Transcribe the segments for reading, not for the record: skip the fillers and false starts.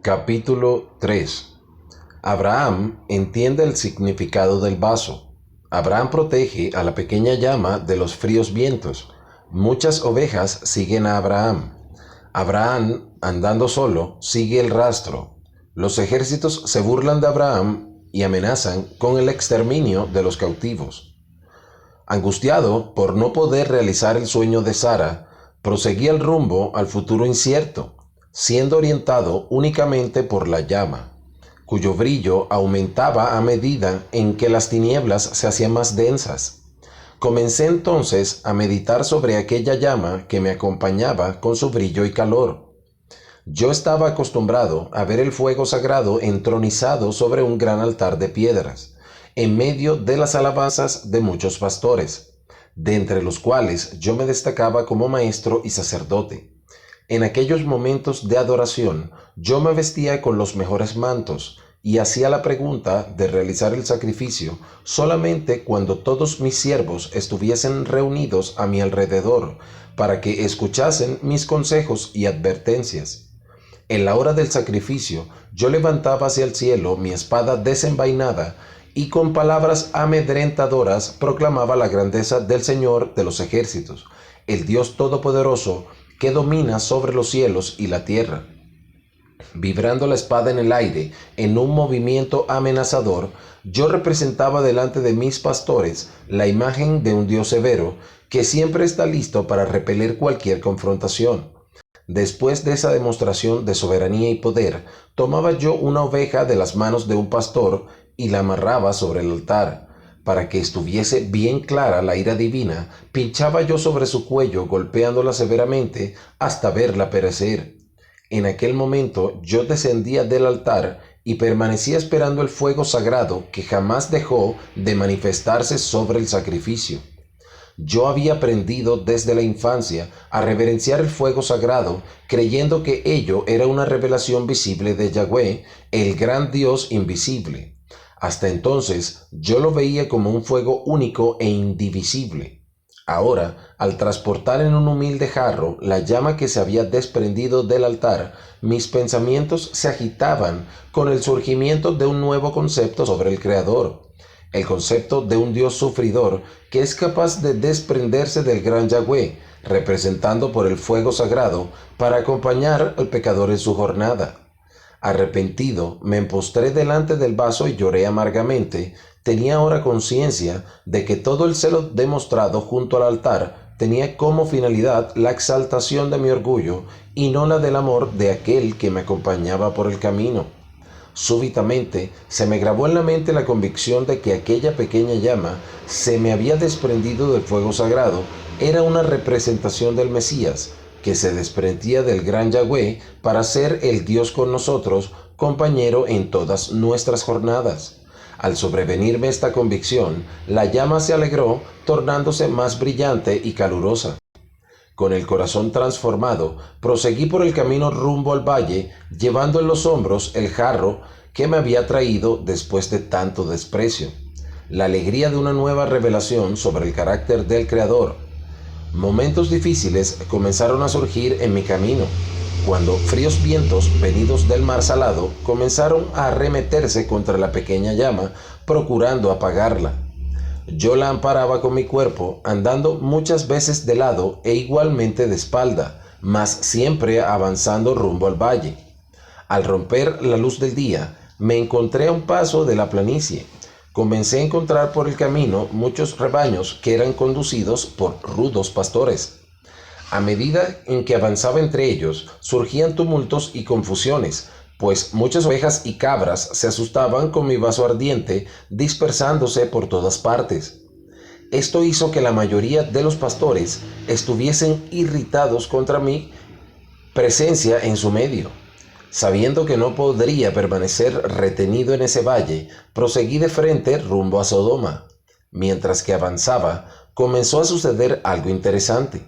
Capítulo 3. Abraham entiende el significado del vaso. Abraham protege a la pequeña llama de los fríos vientos. Muchas ovejas siguen a Abraham. Abraham, andando solo, sigue el rastro. Los ejércitos se burlan de Abraham y amenazan con el exterminio de los cautivos. Angustiado por no poder realizar el sueño de Sara, proseguía el rumbo al futuro incierto, siendo orientado únicamente por la llama, cuyo brillo aumentaba a medida en que las tinieblas se hacían más densas. Comencé entonces a meditar sobre aquella llama que me acompañaba con su brillo y calor. Yo estaba acostumbrado a ver el fuego sagrado entronizado sobre un gran altar de piedras, en medio de las alabanzas de muchos pastores, de entre los cuales yo me destacaba como maestro y sacerdote. En aquellos momentos de adoración, yo me vestía con los mejores mantos y hacía la pregunta de realizar el sacrificio solamente cuando todos mis siervos estuviesen reunidos a mi alrededor para que escuchasen mis consejos y advertencias. En la hora del sacrificio, yo levantaba hacia el cielo mi espada desenvainada y con palabras amedrentadoras proclamaba la grandeza del Señor de los ejércitos, el Dios Todopoderoso que domina sobre los cielos y la tierra. Vibrando la espada en el aire, en un movimiento amenazador, yo representaba delante de mis pastores la imagen de un Dios severo que siempre está listo para repeler cualquier confrontación. Después de esa demostración de soberanía y poder, tomaba yo una oveja de las manos de un pastor y la amarraba sobre el altar. Para que estuviese bien clara la ira divina, pinchaba yo sobre su cuello, golpeándola severamente hasta verla perecer. En aquel momento yo descendía del altar y permanecía esperando el fuego sagrado que jamás dejó de manifestarse sobre el sacrificio. Yo había aprendido desde la infancia a reverenciar el fuego sagrado, creyendo que ello era una revelación visible de Yahweh, el gran Dios invisible. Hasta entonces yo lo veía como un fuego único e indivisible. Ahora, al transportar en un humilde jarro la llama que se había desprendido del altar, mis pensamientos se agitaban con el surgimiento de un nuevo concepto sobre el Creador. El concepto de un Dios sufridor que es capaz de desprenderse del gran Yahweh, representado por el fuego sagrado, para acompañar al pecador en su jornada. Arrepentido, me postré delante del vaso y lloré amargamente. Tenía ahora conciencia de que todo el celo demostrado junto al altar tenía como finalidad la exaltación de mi orgullo y no la del amor de aquel que me acompañaba por el camino. Súbitamente se me grabó en la mente la convicción de que aquella pequeña llama se me había desprendido del fuego sagrado, era una representación del Mesías, que se desprendía del gran Yahweh para ser el Dios con nosotros, compañero en todas nuestras jornadas. Al sobrevenirme esta convicción, la llama se alegró, tornándose más brillante y calurosa. Con el corazón transformado, proseguí por el camino rumbo al valle, llevando en los hombros el jarro que me había traído después de tanto desprecio. La alegría de una nueva revelación sobre el carácter del Creador. Momentos difíciles comenzaron a surgir en mi camino, cuando fríos vientos venidos del mar salado comenzaron a arremeterse contra la pequeña llama, procurando apagarla. Yo la amparaba con mi cuerpo, andando muchas veces de lado e igualmente de espalda, mas siempre avanzando rumbo al valle. Al romper la luz del día, me encontré a un paso de la planicie. Comencé a encontrar por el camino muchos rebaños que eran conducidos por rudos pastores. A medida en que avanzaba entre ellos, surgían tumultos y confusiones, pues muchas ovejas y cabras se asustaban con mi vaso ardiente, dispersándose por todas partes. Esto hizo que la mayoría de los pastores estuviesen irritados contra mi presencia en su medio. Sabiendo que no podría permanecer retenido en ese valle, proseguí de frente rumbo a Sodoma. Mientras que avanzaba, comenzó a suceder algo interesante.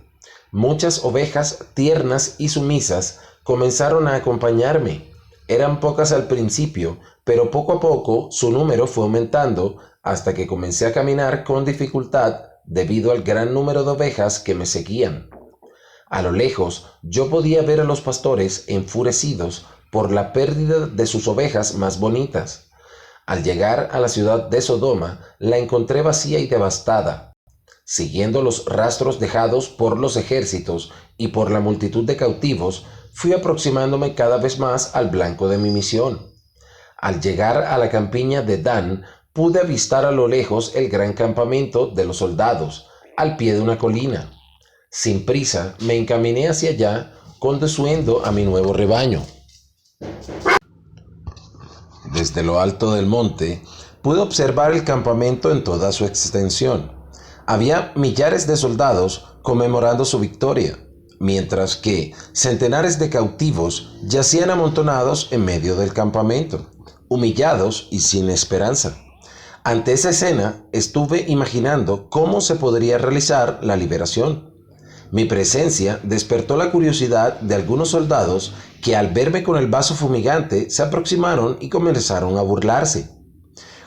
Muchas ovejas tiernas y sumisas comenzaron a acompañarme. Eran pocas al principio, pero poco a poco su número fue aumentando hasta que comencé a caminar con dificultad debido al gran número de ovejas que me seguían. A lo lejos yo podía ver a los pastores enfurecidos por la pérdida de sus ovejas más bonitas. Al llegar a la ciudad de Sodoma, la encontré vacía y devastada. Siguiendo los rastros dejados por los ejércitos y por la multitud de cautivos, fui aproximándome cada vez más al blanco de mi misión. Al llegar a la campiña de Dan, pude avistar a lo lejos el gran campamento de los soldados, al pie de una colina. Sin prisa, me encaminé hacia allá, conduciendo a mi nuevo rebaño. Desde lo alto del monte, pude observar el campamento en toda su extensión. Había millares de soldados conmemorando su victoria, mientras que centenares de cautivos yacían amontonados en medio del campamento, humillados y sin esperanza. Ante esa escena, estuve imaginando cómo se podría realizar la liberación. Mi presencia despertó la curiosidad de algunos soldados que al verme con el vaso fumigante se aproximaron y comenzaron a burlarse.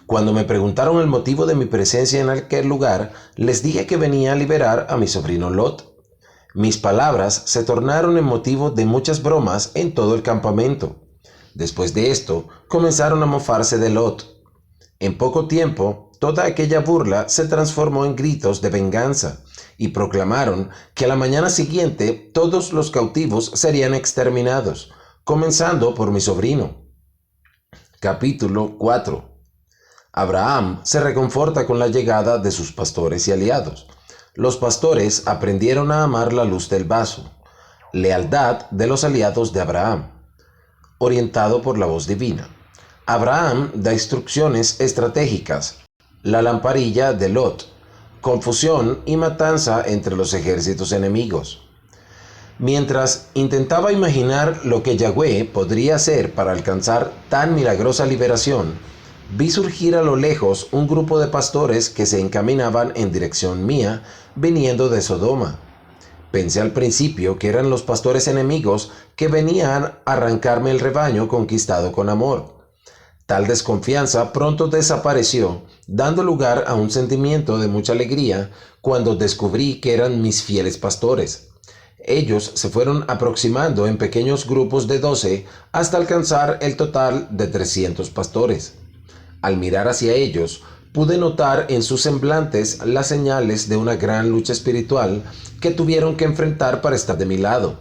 Cuando me preguntaron el motivo de mi presencia en aquel lugar, les dije que venía a liberar a mi sobrino Lot. Mis palabras se tornaron en motivo de muchas bromas en todo el campamento. Después de esto, comenzaron a mofarse de Lot. En poco tiempo, toda aquella burla se transformó en gritos de venganza y proclamaron que a la mañana siguiente todos los cautivos serían exterminados, comenzando por mi sobrino. Capítulo 4. Abraham se reconforta con la llegada de sus pastores y aliados. Los pastores aprendieron a amar la luz del vaso. Lealtad de los aliados de Abraham. Orientado por la voz divina. Abraham da instrucciones estratégicas. La lamparilla de Lot. Confusión y matanza entre los ejércitos enemigos. Mientras intentaba imaginar lo que Yahweh podría hacer para alcanzar tan milagrosa liberación, vi surgir a lo lejos un grupo de pastores que se encaminaban en dirección mía, viniendo de Sodoma. Pensé al principio que eran los pastores enemigos que venían a arrancarme el rebaño conquistado con amor. Tal desconfianza pronto desapareció, dando lugar a un sentimiento de mucha alegría cuando descubrí que eran mis fieles pastores. Ellos se fueron aproximando en pequeños grupos de 12 hasta alcanzar el total de 300 pastores. Al mirar hacia ellos, pude notar en sus semblantes las señales de una gran lucha espiritual que tuvieron que enfrentar para estar de mi lado.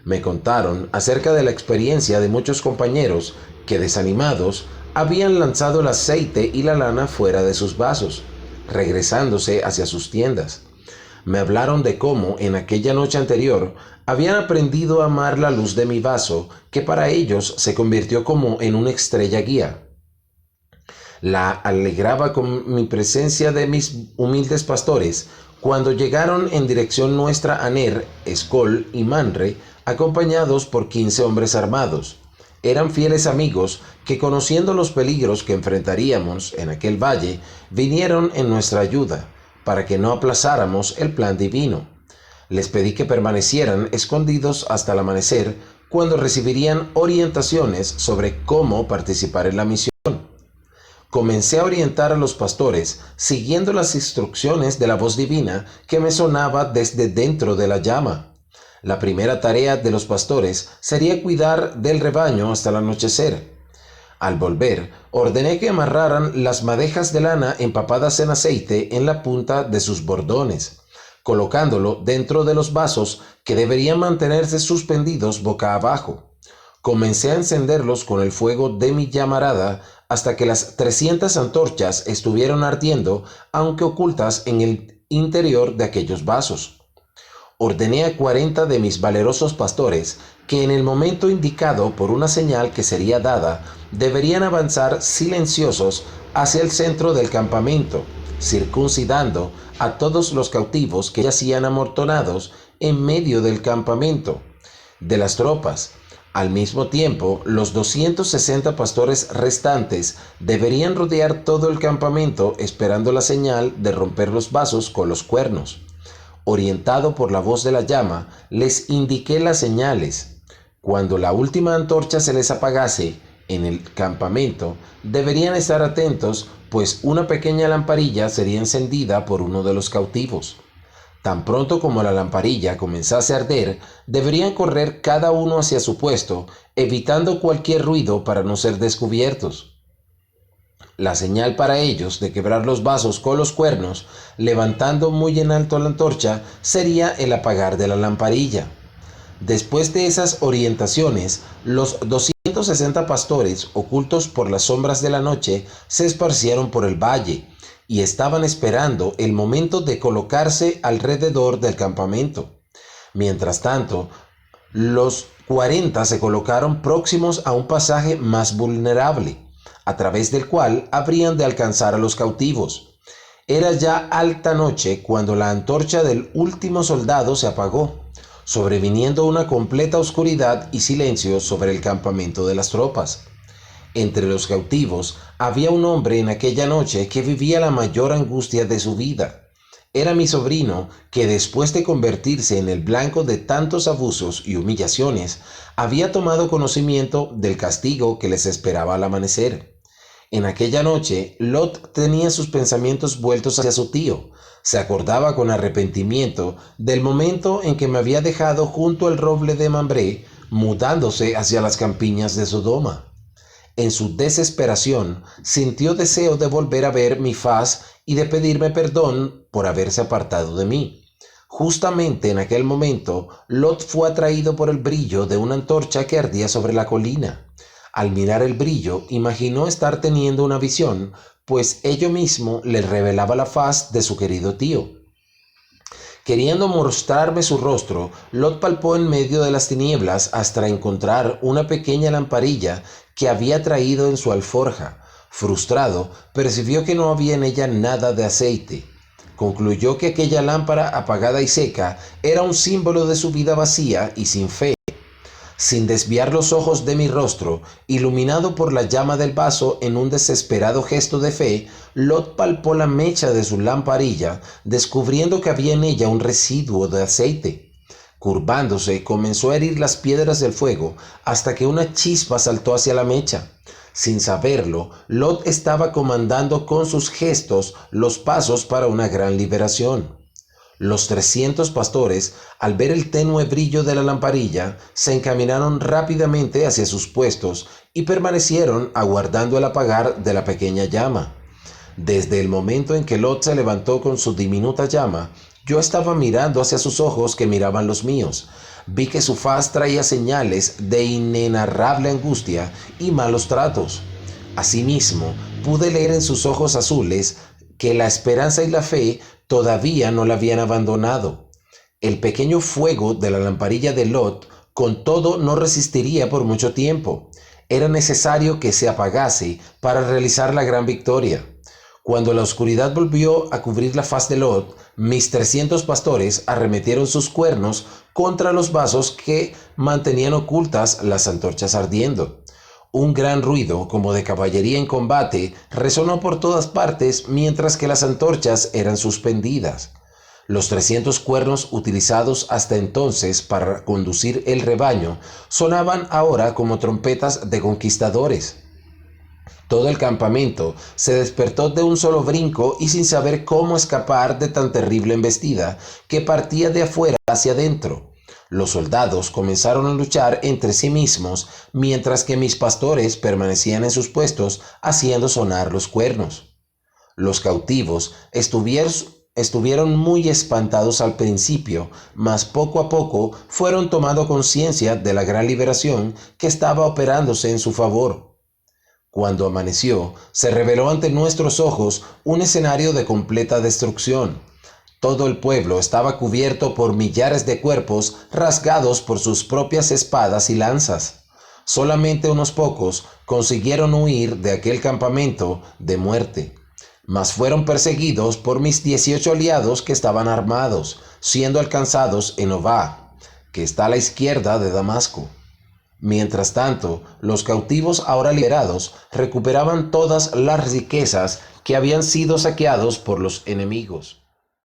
Me contaron acerca de la experiencia de muchos compañeros que, desanimados, habían lanzado el aceite y la lana fuera de sus vasos, regresándose hacia sus tiendas. Me hablaron de cómo, en aquella noche anterior, habían aprendido a amar la luz de mi vaso, que para ellos se convirtió como en una estrella guía. La alegraba con mi presencia de mis humildes pastores, cuando llegaron en dirección nuestra a Ner, Escol y Manre, acompañados por 15 hombres armados. Eran fieles amigos que, conociendo los peligros que enfrentaríamos en aquel valle, vinieron en nuestra ayuda, para que no aplazáramos el plan divino. Les pedí que permanecieran escondidos hasta el amanecer, cuando recibirían orientaciones sobre cómo participar en la misión. Comencé a orientar a los pastores, siguiendo las instrucciones de la voz divina que me sonaba desde dentro de la llama. La primera tarea de los pastores sería cuidar del rebaño hasta el anochecer. Al volver, ordené que amarraran las madejas de lana empapadas en aceite en la punta de sus bordones, colocándolo dentro de los vasos que deberían mantenerse suspendidos boca abajo. Comencé a encenderlos con el fuego de mi llamarada hasta que las 300 antorchas estuvieron ardiendo, aunque ocultas en el interior de aquellos vasos. Ordené a 40 de mis valerosos pastores que en el momento indicado por una señal que sería dada, deberían avanzar silenciosos hacia el centro del campamento, circuncidando a todos los cautivos que yacían amontonados en medio del campamento de las tropas. Al mismo tiempo, los 260 pastores restantes deberían rodear todo el campamento esperando la señal de romper los vasos con los cuernos. Orientado por la voz de la llama, les indiqué las señales. Cuando la última antorcha se les apagase en el campamento, deberían estar atentos, pues una pequeña lamparilla sería encendida por uno de los cautivos. Tan pronto como la lamparilla comenzase a arder, deberían correr cada uno hacia su puesto, evitando cualquier ruido para no ser descubiertos. La señal para ellos de quebrar los vasos con los cuernos, levantando muy en alto la antorcha, sería el apagar de la lamparilla. Después de esas orientaciones, los 260 pastores, ocultos por las sombras de la noche, se esparcieron por el valle y estaban esperando el momento de colocarse alrededor del campamento. Mientras tanto, los 40 se colocaron próximos a un pasaje más vulnerable, a través del cual habrían de alcanzar a los cautivos. Era ya alta noche cuando la antorcha del último soldado se apagó, sobreviniendo una completa oscuridad y silencio sobre el campamento de las tropas. Entre los cautivos había un hombre en aquella noche que vivía la mayor angustia de su vida. Era mi sobrino, que después de convertirse en el blanco de tantos abusos y humillaciones, había tomado conocimiento del castigo que les esperaba al amanecer. En aquella noche, Lot tenía sus pensamientos vueltos hacia su tío. Se acordaba con arrepentimiento del momento en que me había dejado junto al roble de Mambré, mudándose hacia las campiñas de Sodoma. En su desesperación, sintió deseo de volver a ver mi faz y de pedirme perdón por haberse apartado de mí. Justamente en aquel momento, Lot fue atraído por el brillo de una antorcha que ardía sobre la colina. Al mirar el brillo, imaginó estar teniendo una visión, pues ello mismo le revelaba la faz de su querido tío. Queriendo mostrarme su rostro, Lot palpó en medio de las tinieblas hasta encontrar una pequeña lamparilla que había traído en su alforja. Frustrado, percibió que no había en ella nada de aceite. Concluyó que aquella lámpara apagada y seca era un símbolo de su vida vacía y sin fe. Sin desviar los ojos de mi rostro, iluminado por la llama del vaso en un desesperado gesto de fe, Lot palpó la mecha de su lamparilla, descubriendo que había en ella un residuo de aceite. Curvándose, comenzó a herir las piedras del fuego hasta que una chispa saltó hacia la mecha. Sin saberlo, Lot estaba comandando con sus gestos los pasos para una gran liberación. Los 300 pastores, al ver el tenue brillo de la lamparilla, se encaminaron rápidamente hacia sus puestos y permanecieron aguardando el apagar de la pequeña llama. Desde el momento en que Lot se levantó con su diminuta llama, yo estaba mirando hacia sus ojos que miraban los míos. Vi que su faz traía señales de inenarrable angustia y malos tratos. Asimismo, pude leer en sus ojos azules que la esperanza y la fe todavía no la habían abandonado. El pequeño fuego de la lamparilla de Lot, con todo, no resistiría por mucho tiempo. Era necesario que se apagase para realizar la gran victoria. Cuando la oscuridad volvió a cubrir la faz de Lot, mis 300 pastores arremetieron sus cuernos contra los vasos que mantenían ocultas las antorchas ardiendo. Un gran ruido, como de caballería en combate, resonó por todas partes mientras que las antorchas eran suspendidas. Los 300 cuernos utilizados hasta entonces para conducir el rebaño sonaban ahora como trompetas de conquistadores. Todo el campamento se despertó de un solo brinco y sin saber cómo escapar de tan terrible embestida que partía de afuera hacia adentro. Los soldados comenzaron a luchar entre sí mismos, mientras que mis pastores permanecían en sus puestos haciendo sonar los cuernos. Los cautivos estuvieron muy espantados al principio, mas poco a poco fueron tomando conciencia de la gran liberación que estaba operándose en su favor. Cuando amaneció, se reveló ante nuestros ojos un escenario de completa destrucción. Todo el pueblo estaba cubierto por millares de cuerpos rasgados por sus propias espadas y lanzas. Solamente unos pocos consiguieron huir de aquel campamento de muerte, mas fueron perseguidos por mis 18 aliados que estaban armados, siendo alcanzados en Obá, que está a la izquierda de Damasco. Mientras tanto, los cautivos ahora liberados recuperaban todas las riquezas que habían sido saqueados por los enemigos.